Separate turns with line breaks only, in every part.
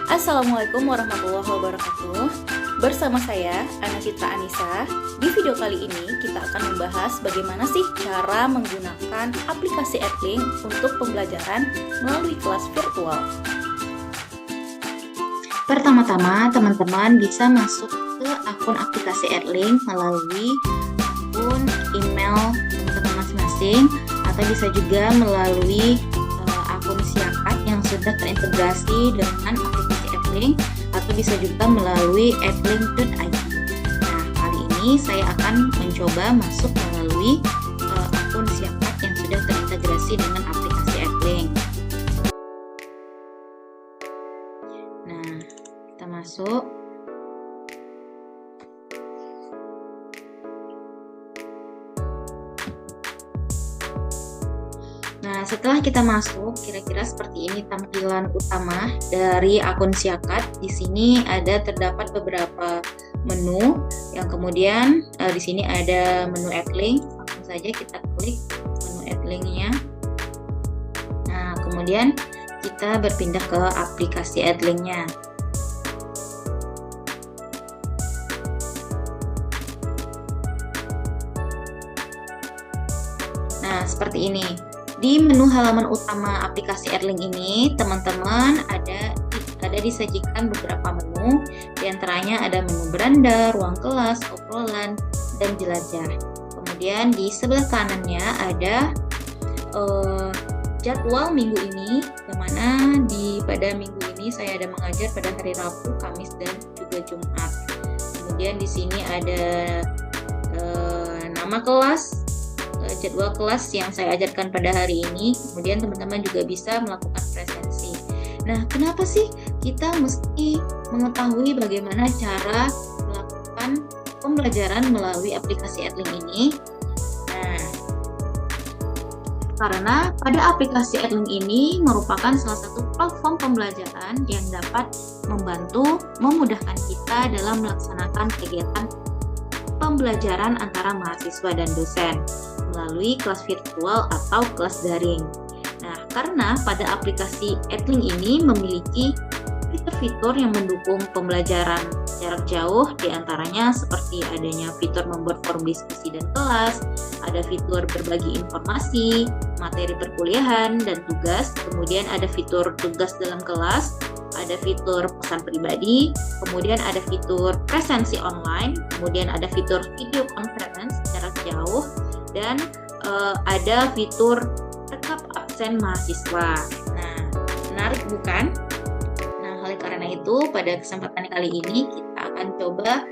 Assalamualaikum warahmatullahi wabarakatuh. Bersama saya, Ana Citra Anissa. Di video kali ini kita akan membahas bagaimana sih cara menggunakan aplikasi Edlink untuk pembelajaran melalui kelas virtual.
Pertama-tama, teman-teman bisa masuk ke akun aplikasi Edlink melalui akun email teman-teman masing-masing, atau bisa juga melalui akun Siakat yang sudah terintegrasi dengan aplikasi Edlink, atau bisa juga melalui edlink.id. Nah, kali ini saya akan mencoba masuk melalui akun Siakat yang sudah terintegrasi dengan aplikasi Edlink. Nah, kita masuk. Nah, setelah kita masuk, kira-kira seperti ini tampilan utama dari akun Siakat. Di sini terdapat beberapa menu, yang kemudian di sini ada menu Edlink. Langsung saja kita klik menu Edlinknya. Nah, kemudian kita berpindah ke aplikasi Edlinknya. Nah, seperti ini. Di menu halaman utama aplikasi Edlink ini, teman-teman ada disajikan beberapa menu. Di antaranya ada menu beranda, ruang kelas, obrolan, dan jelajah. Kemudian di sebelah kanannya ada jadwal minggu ini, yang mana pada minggu ini saya ada mengajar pada hari Rabu, Kamis, dan juga Jumat. Kemudian di sini ada nama kelas, jadwal kelas yang saya ajarkan pada hari ini. Kemudian teman-teman juga bisa melakukan presensi. Nah, kenapa sih kita mesti mengetahui bagaimana cara melakukan pembelajaran melalui aplikasi Edlink ini? Nah, karena pada aplikasi Edlink ini merupakan salah satu platform pembelajaran yang dapat memudahkan kita dalam melaksanakan kegiatan pembelajaran antara mahasiswa dan dosen melalui kelas virtual atau kelas daring. Nah, karena pada aplikasi Edlink ini memiliki fitur-fitur yang mendukung pembelajaran jarak jauh, diantaranya seperti adanya fitur membuat form diskusi dan kelas, ada fitur berbagi informasi, materi perkuliahan dan tugas, kemudian ada fitur tugas dalam kelas, ada fitur pesan pribadi, kemudian ada fitur presensi online, kemudian ada fitur video conference jarak jauh, dan ada fitur rekap absen mahasiswa. Nah, menarik bukan? Nah, oleh karena itu pada kesempatan kali ini kita akan coba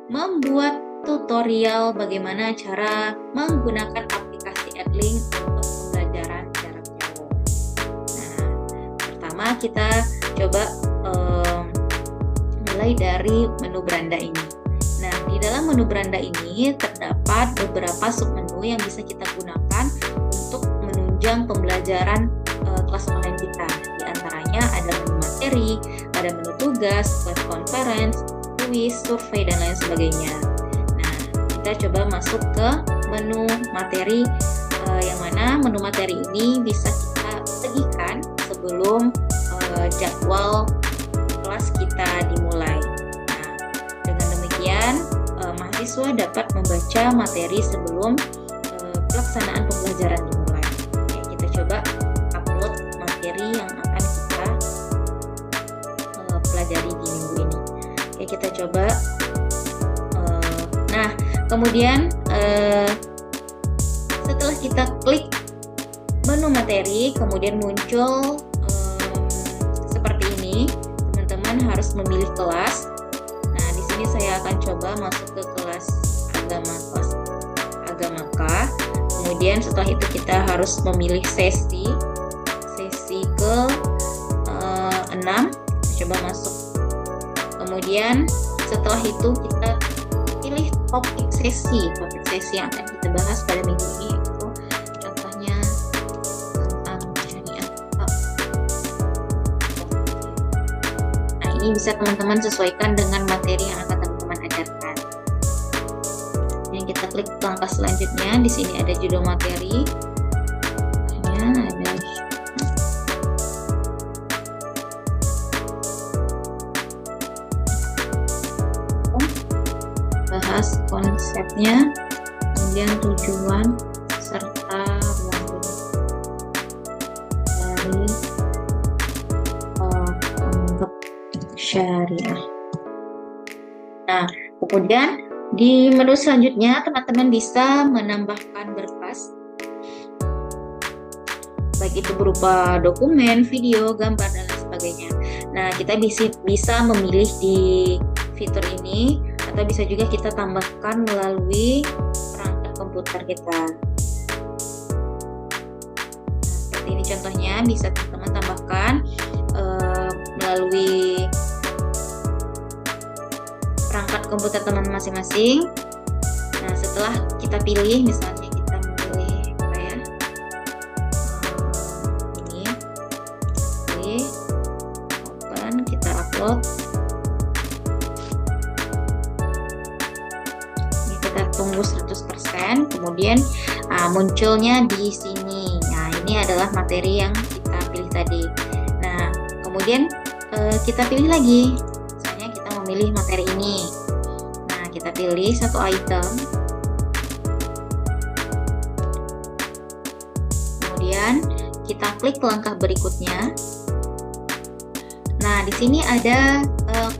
membuat tutorial bagaimana cara menggunakan aplikasi Edlink untuk pembelajaran jarak jauh. Nah, pertama kita coba mulai dari menu beranda ini. Nah, di dalam menu beranda ini terdapat beberapa submenu yang bisa kita gunakan untuk menunjang pembelajaran kelas online kita. Di antaranya ada menu materi, ada menu tugas, web conference, kuis, survei, dan lain sebagainya. Nah, kita coba masuk ke menu materi, yang mana menu materi ini bisa kita tegikan sebelum jadwal kelas kita dimulai. Nah, dengan demikian mahasiswa dapat membaca materi sebelum pelaksanaan pembelajaran dimulai. Oke, kita coba upload materi yang akan kita pelajari di minggu ini. Oke, kita coba. Nah, kemudian setelah kita klik menu materi, kemudian muncul seperti ini. Teman-teman harus memilih kelas. Nah, di sini saya akan coba masuk ke kelas agama K. Kemudian setelah itu kita harus memilih sesi ke 6. Coba masuk. Kemudian setelah itu kita pilih topik sesi yang akan kita bahas pada minggu ini, itu contohnya tentang syariat. Nah, ini bisa teman-teman sesuaikan dengan materi yang akan teman-teman ajarkan. Yang kita klik langkah selanjutnya, di sini ada judul materi. Ada bahas konsepnya, kemudian tujuan serta ruang dari anggap syariah. Nah, kemudian di menu selanjutnya teman-teman bisa menambahkan berkas, baik itu berupa dokumen, video, gambar, dan lain sebagainya. Nah, kita bisa memilih di fitur ini, atau bisa juga kita tambahkan melalui perangkat komputer kita. Nah, seperti ini contohnya, bisa teman-teman tambahkan melalui perangkat komputer teman masing-masing. Nah, setelah kita pilih, misalnya kita memilih apa ya, ini open, kita upload. Ini kita tunggu 100%, kemudian munculnya di sini. Nah, ini adalah materi yang kita pilih tadi. Nah, kemudian kita pilih lagi, misalnya kita memilih materi ini. Nah, kita pilih satu item, kemudian kita klik langkah berikutnya. Nah, di sini ada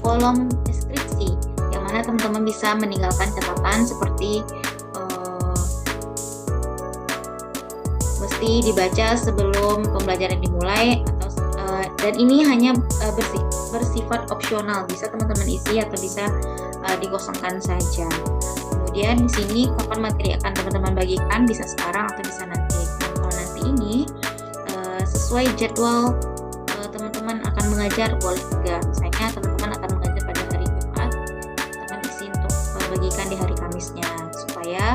kolom deskripsi, yang mana teman-teman bisa meninggalkan catatan seperti mesti dibaca sebelum pembelajaran dimulai, atau dan ini hanya bersifat opsional, bisa teman-teman isi atau bisa dikosongkan saja. Kemudian di sini kapan materi akan teman-teman bagikan, bisa sekarang atau bisa nanti. Nah, kalau nanti ini sesuai jadwal teman-teman akan mengajar, boleh juga. Misalnya teman-teman akan mengajar pada hari Jumat, teman isi untuk bagikan di hari Kamisnya, supaya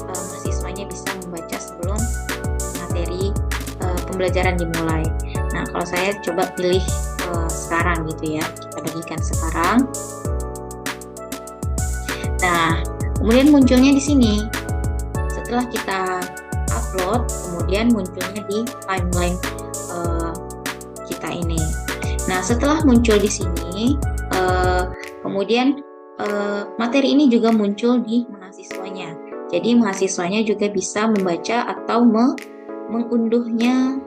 mahasiswanya bisa membaca sebelum materi pembelajaran dimulai. Nah, kalau saya coba pilih sekarang gitu ya, kita bagikan sekarang. Nah, kemudian munculnya di sini. Setelah kita upload, kemudian munculnya di timeline kita ini. Nah, setelah muncul di sini, kemudian materi ini juga muncul di mahasiswanya. Jadi mahasiswanya juga bisa membaca atau mengunduhnya,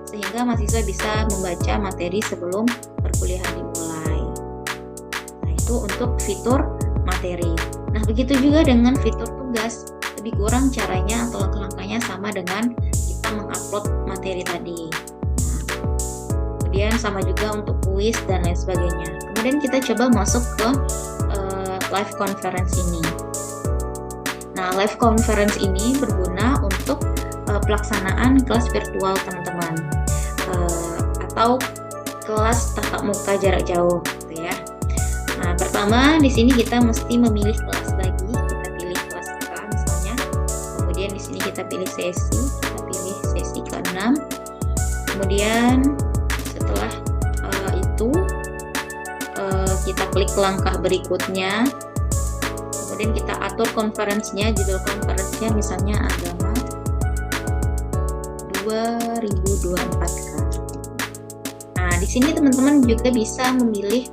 sehingga mahasiswa bisa membaca materi sebelum perkuliahan dimulai. Nah, itu untuk fitur materi. Nah, begitu juga dengan fitur tugas. Lebih kurang caranya atau langkah-langkahnya sama dengan kita mengupload materi tadi. Nah, kemudian sama juga untuk kuis dan lain sebagainya. Kemudian kita coba masuk ke live conference ini. Nah, live conference ini berguna untuk pelaksanaan kelas virtual teman-teman, atau kelas tatap muka jarak jauh, gitu ya. Nah, pertama di sini kita mesti memilih kelas lagi. Kita pilih kelas A misalnya. Kemudian di sini kita pilih sesi. Kita pilih sesi ke-6. Kemudian setelah itu kita klik langkah berikutnya. Kemudian kita atur konferensinya, judul konferensinya misalnya agama 2024. Nah, di sini teman-teman juga bisa memilih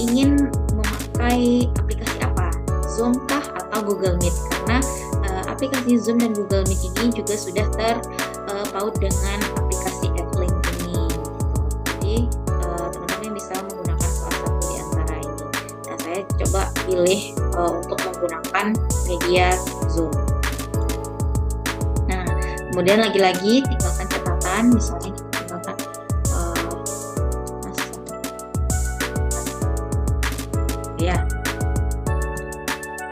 ingin memakai aplikasi apa, Zoom kah atau Google Meet, karena aplikasi Zoom dan Google Meet ini juga sudah terpaut dengan aplikasi AdLink ini. Jadi teman-teman bisa menggunakan salah satu di antara ini. Nah, saya coba pilih untuk menggunakan media Zoom. Nah, kemudian lagi-lagi tinggalkan catatan, misalnya kita tinggalkan ya.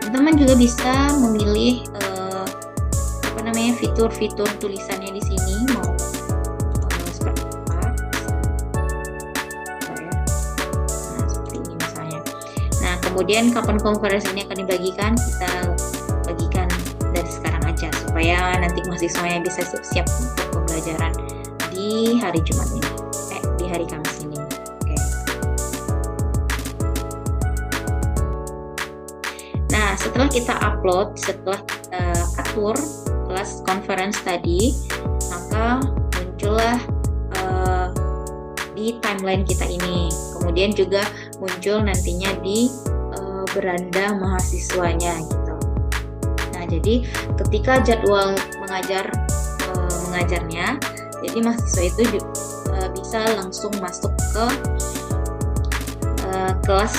Teman-teman juga bisa memilih fitur-fitur tulisannya di sini, mau seperti apa. Nah, seperti ini misalnya. Nah, kemudian kapan konferensi ini akan dibagikan, kita bagikan dari sekarang aja, supaya nanti mahasiswanya bisa siap-siap untuk pembelajaran di hari Jumat ini, di hari Kamis ini. Nah, setelah kita upload, setelah kita atur kelas conference tadi, maka muncullah di timeline kita ini. Kemudian juga muncul nantinya di beranda mahasiswanya gitu. Nah, jadi ketika jadwal mengajarnya, jadi mahasiswa itu bisa langsung masuk ke kelas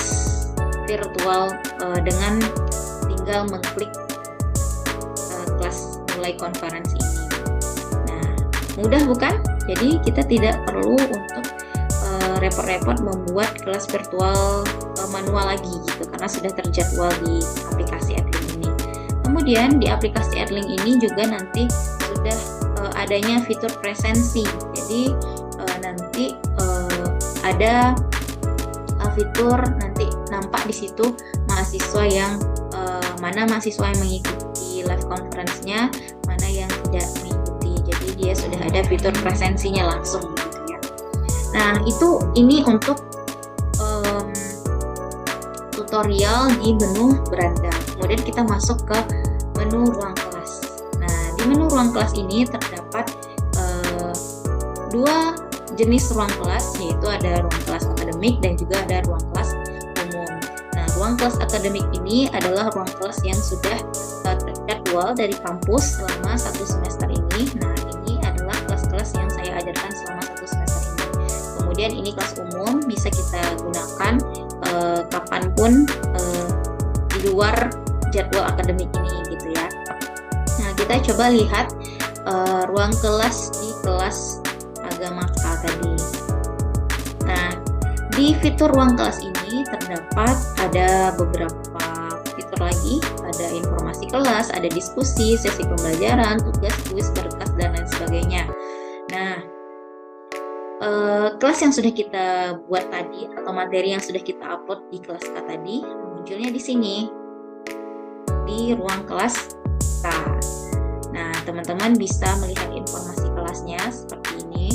virtual dengan tinggal mengklik kelas mulai konferensi ini. Nah, mudah bukan? Jadi kita tidak perlu untuk repot-repot membuat kelas virtual manual lagi gitu, karena sudah terjadwal di aplikasi Edlink ini. Kemudian di aplikasi Edlink ini juga nanti sudah adanya fitur presensi. Jadi nanti ada fitur, nanti nampak di situ mahasiswa yang mana mahasiswa yang mengikuti live conference-nya, mana yang tidak mengikuti. Jadi dia sudah ada fitur presensinya langsung gitu ya. Nah, ini untuk tutorial di menu beranda. Kemudian kita masuk ke menu ruang kelas. Nah, di menu ruang kelas ini terdapat dua jenis ruang kelas, yaitu ada ruang kelas akademik dan juga ada ruang kelas umum. Nah, ruang kelas akademik ini adalah ruang kelas yang sudah terjadwal dari kampus selama 1 semester ini. Nah, ini adalah kelas-kelas yang saya ajarkan selama 1 semester ini. Kemudian ini kelas umum, bisa kita gunakan kapanpun di luar jadwal akademik ini gitu ya. Nah, kita coba lihat ruang kelas di kelas agama tadi. Nah, di fitur ruang kelas ini terdapat ada beberapa fitur lagi, ada informasi kelas, ada diskusi, sesi pembelajaran, tugas, kuis, berkas, dan lain sebagainya. Nah, kelas yang sudah kita buat tadi atau materi yang sudah kita upload di kelas K tadi munculnya di sini di ruang kelas K. Nah, teman-teman bisa melihat informasi kelasnya seperti ini.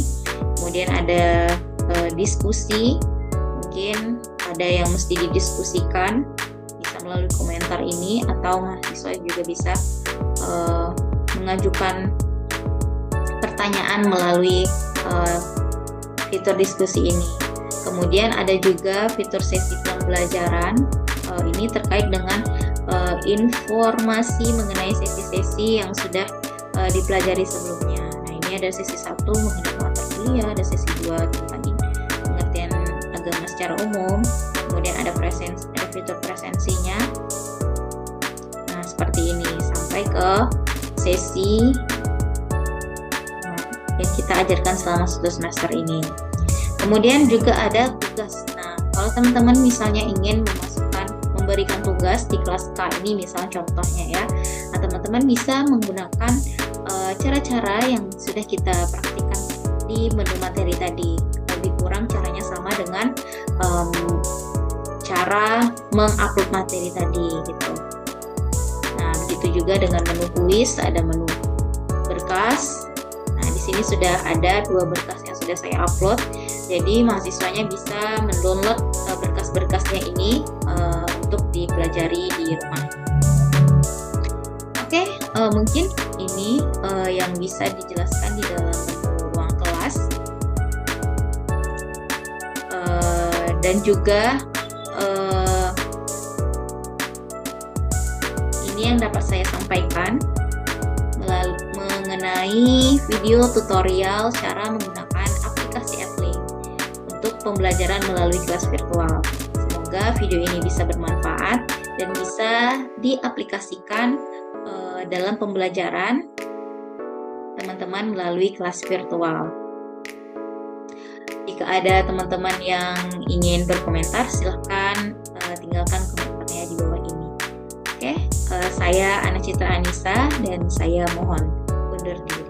Kemudian ada diskusi, mungkin ada yang mesti didiskusikan, bisa melalui komentar ini, atau mahasiswa juga bisa mengajukan pertanyaan melalui fitur diskusi ini. Kemudian ada juga fitur sesi pembelajaran. Ini terkait dengan informasi mengenai sesi-sesi yang sudah dipelajari sebelumnya. Nah, ini ada sesi 1 mengenai mata kuliah, ada sesi 2 tentang pengertian agama secara umum. Kemudian ada fitur presensinya. Nah, seperti ini sampai ke sesi yang kita ajarkan selama 1 semester ini. Kemudian juga ada tugas. Nah, kalau teman-teman misalnya ingin memberikan tugas di kelas K ini, misalnya contohnya ya, nah, teman-teman bisa menggunakan cara-cara yang sudah kita praktikkan di menu materi tadi. Lebih kurang caranya sama dengan cara mengupload materi tadi gitu. Nah, begitu juga dengan menu kuis, ada menu berkas. Nah, di sini sudah ada 2 berkas yang sudah saya upload. Jadi mahasiswanya bisa mendownload berkas-berkasnya ini untuk dipelajari di rumah. Oke, mungkin ini yang bisa dijelaskan di dalam ruang kelas. Dan juga ini yang dapat saya sampaikan mengenai video tutorial cara menggunakan aplikasi Edlink untuk pembelajaran melalui kelas virtual. Semoga video ini bisa bermanfaat dan bisa diaplikasikan dalam pembelajaran teman-teman melalui kelas virtual. Jika ada teman-teman yang ingin berkomentar, silahkan tinggalkan komentarnya di bawah ini. Oke, saya Ana Citra Anissa dan saya mohon undur diri.